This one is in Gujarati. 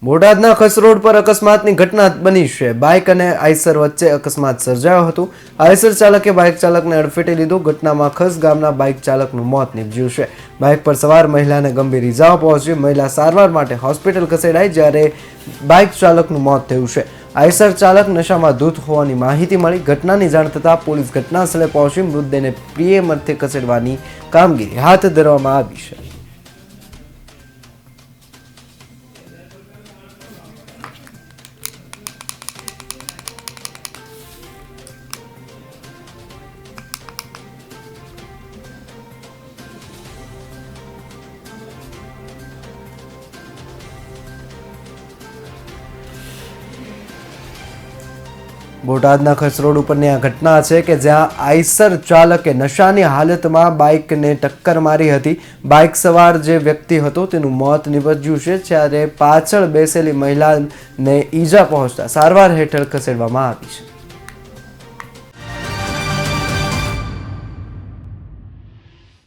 બોટાદના ખસ રોડ પર અકસ્માતની ઘટના બની છે। બાઇક અને આઈસર વચ્ચે અકસ્માત સર્જાયો હતો। આઈસર ચાલકે બાઇક ચાલકને અડફેટે લીધો। ઘટનામાં ખસ ગામના બાઇક ચાલકનું મોત નીપજ્યું છે। બાઇક પર સવાર મહિલાને ગંભીર ઇજાઓ પહોંચી। મહિલા સારવાર માટે હોસ્પિટલ ખસેડાઈ, જ્યારે બાઇક ચાલકનું મોત થયું છે। આઈસર ચાલક નશામાં ધૂત હોવાની માહિતી મળી। ઘટનાની જાણ થતાં પોલીસ ઘટનાસ્થળે પહોંચી મૃતદેહને પીએમ અર્થે ખસેડવાની કામગીરી હાથ ધરવામાં આવી છે। બોટાદના ખસ રોડ ઉપરની આ ઘટના છે કે જ્યાં આઈસર ચાલકે નશાની હાલતમાં બાઇકને ટક્કર મારી હતી। બાઇક સવાર જે વ્યક્તિ હતો તેનું મોત નીપજ્યું છે, જ્યારે પાછળ બેસેલી મહિલાને ઈજા પહોંચતા સારવાર હેઠળ ખસેડવામાં આવી છે।